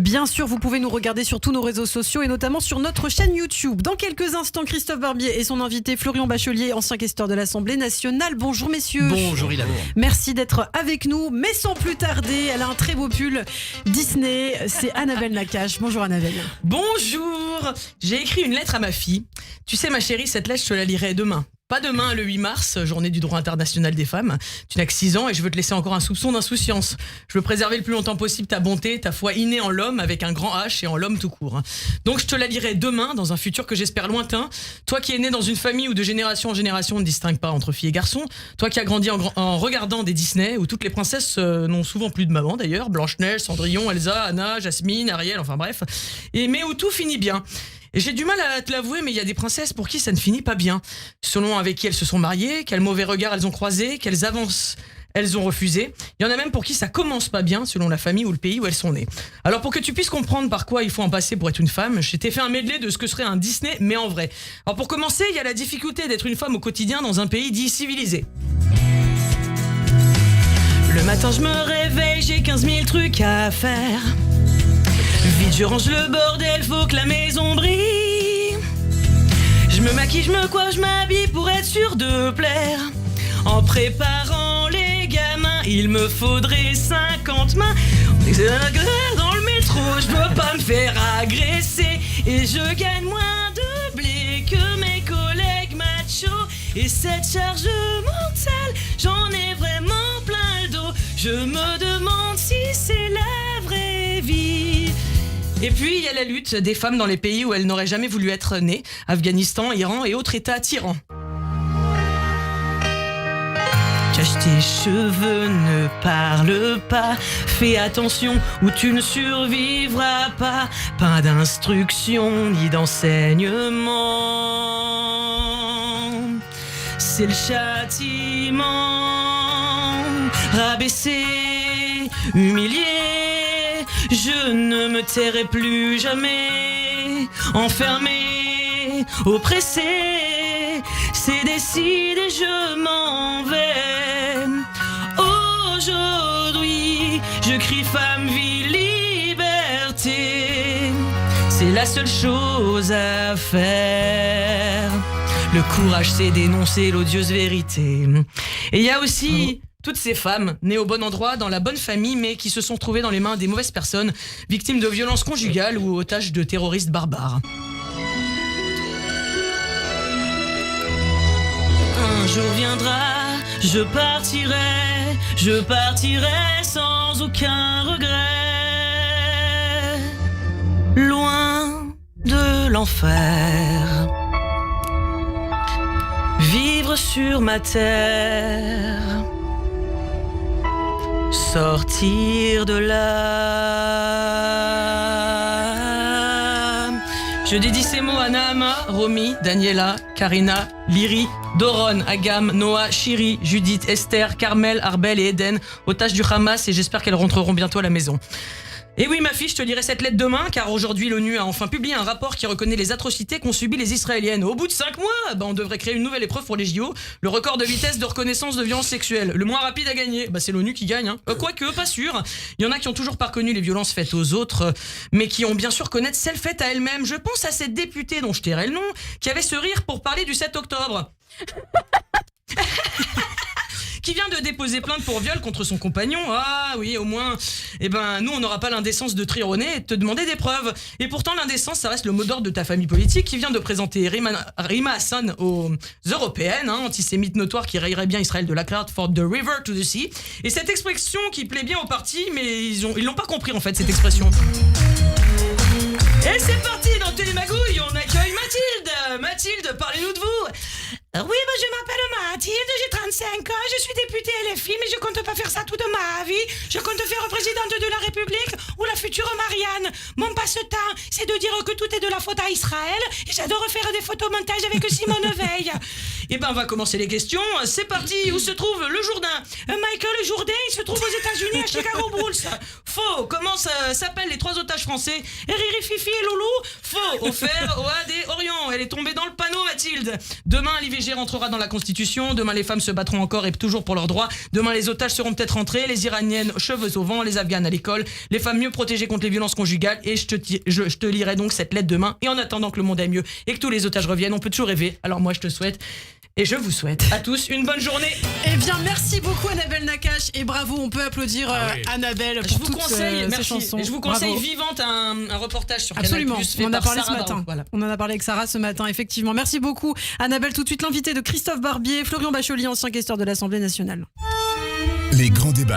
Bien sûr, vous pouvez nous regarder sur tous nos réseaux sociaux et notamment sur notre chaîne YouTube. Dans quelques instants, Christophe Barbier et son invité Florian Bachelier, ancien questeur de l'Assemblée nationale. Bonjour messieurs. Bonjour Ilana. Merci d'être avec nous, mais sans plus tarder, elle a un très beau pull Disney, c'est Annabelle Nakache. Bonjour Annabelle. Bonjour. J'ai écrit une lettre à ma fille. Tu sais ma chérie, cette lettre je te la lirai demain. Pas demain, le 8 mars, journée du droit international des femmes. Tu n'as que 6 ans et je veux te laisser encore un soupçon d'insouciance. Je veux préserver le plus longtemps possible ta bonté, ta foi innée en l'homme avec un grand H et en l'homme tout court. Donc je te la lirai demain, dans un futur que j'espère lointain. Toi qui es né dans une famille où de génération en génération on ne distingue pas entre filles et garçons. Toi qui as grandi en regardant des Disney, où toutes les princesses n'ont souvent plus de maman d'ailleurs. Blanche-Neige, Cendrillon, Elsa, Anna, Jasmine, Ariel, enfin bref. Mais où tout finit bien. Et j'ai du mal à te l'avouer, mais il y a des princesses pour qui ça ne finit pas bien. Selon avec qui elles se sont mariées, quels mauvais regards elles ont croisés, quelles avances elles ont refusées. Il y en a même pour qui ça commence pas bien, selon la famille ou le pays où elles sont nées. Alors pour que tu puisses comprendre par quoi il faut en passer pour être une femme, je t'ai fait un medley de ce que serait un Disney, mais en vrai. Alors pour commencer, il y a la difficulté d'être une femme au quotidien dans un pays dit civilisé. Le matin je me réveille, j'ai 15 000 trucs à faire. Vite je range le bordel, faut que la maison brille. Je me maquille, je me coiffe, je m'habille pour être sûr de plaire. En préparant les gamins, il me faudrait 50 mains. Dans le métro, je veux pas me faire agresser. Et je gagne moins de blé que mes collègues machos. Et cette charge mentale, j'en ai vraiment plein le dos. Je me demande si c'est la vraie vie. Et puis il y a la lutte des femmes dans les pays où elles n'auraient jamais voulu être nées, Afghanistan, Iran et autres états tyrans. Cache tes cheveux, ne parle pas, fais attention ou tu ne survivras pas. Pas d'instruction ni d'enseignement, c'est le châtiment. Rabaissé, humilié, je ne me tairai plus jamais. Enfermé, oppressé, c'est décidé, je m'en vais. Aujourd'hui, je crie femme, vie, liberté. C'est la seule chose à faire. Le courage, c'est dénoncer l'odieuse vérité. Et il y a aussi toutes ces femmes nées au bon endroit, dans la bonne famille, mais qui se sont trouvées dans les mains des mauvaises personnes, victimes de violences conjugales ou otages de terroristes barbares. Un jour viendra, je partirai sans aucun regret, loin de l'enfer, vivre sur ma terre. Sortir de là. Je dédie ces mots à Nahama, Romy, Daniela, Karina, Lyri, Doron, Agam, Noah, Shiri, Judith, Esther, Carmel, Arbel et Eden, otages du Hamas, et j'espère qu'elles rentreront bientôt à la maison. Et oui ma fille, je te lirai cette lettre demain, car aujourd'hui l'ONU a enfin publié un rapport qui reconnaît les atrocités qu'ont subies les Israéliennes. Au bout de 5 mois, on devrait créer une nouvelle épreuve pour les JO, le record de vitesse de reconnaissance de violences sexuelles. Le moins rapide à gagner, c'est l'ONU qui gagne. Quoique, pas sûr. Il y en a qui ont toujours pas reconnu les violences faites aux autres, mais qui ont bien sûr connaître celles faites à elles-mêmes. Je pense à cette députée dont je tairai le nom, qui avait ce rire pour parler du 7 octobre. Qui vient de déposer plainte pour viol contre son compagnon. Ah oui, au moins, nous on n'aura pas l'indécence de te rire au nez et de te demander des preuves. Et pourtant l'indécence, ça reste le mot d'ordre de ta famille politique qui vient de présenter Rima Hassan aux européennes, antisémite notoire qui raillerait bien Israël de la carte for the river to the sea. Et cette expression qui plaît bien au parti, mais ils l'ont pas compris en fait cette expression. Et c'est parti dans Télémagouille, on accueille Mathilde. Mathilde, parlez-nous de vous. Oui, je m'appelle Mathilde, j'ai 35 ans, je suis députée LFI, mais je compte pas faire ça toute ma vie. Je compte faire présidente de la République ou la future Marianne. Mon passe-temps, c'est de dire que tout est de la faute à Israël et j'adore faire des photomontages avec Simone Veil. On va commencer les questions. C'est parti, où se trouve le Jourdain? Michael Jourdain, il se trouve aux États-Unis à Chicago Bulls. Faux, comment s'appellent les 3 otages français? Riri, Fifi et Loulou. Faux, offert au AD Orient. Elle est tombée dans le panneau, Mathilde. Demain, l'IVG l'IVG rentrera dans la Constitution. Demain, les femmes se battront encore et toujours pour leurs droits. Demain, les otages seront peut-être rentrés. Les Iraniennes, cheveux au vent. Les Afghanes à l'école. Les femmes mieux protégées contre les violences conjugales. Et je te lirai donc cette lettre demain. Et en attendant que le monde aille mieux et que tous les otages reviennent, on peut toujours rêver. Alors moi, je te souhaite et je vous souhaite à tous une bonne journée. Eh bien, merci beaucoup Annabelle Nakache et bravo, on peut applaudir Annabelle pour toutes ces chansons. Je vous conseille Bravo. Vivante, un reportage sur Absolument, Canal+, fait on en a par parlé ce Sarah matin. Baron. Voilà. On en a parlé avec Sarah ce matin, effectivement. Merci beaucoup Annabelle. Tout de suite l'invité de Christophe Barbier, Florian Bachelier, ancien questeur de l'Assemblée nationale. Les grands débats.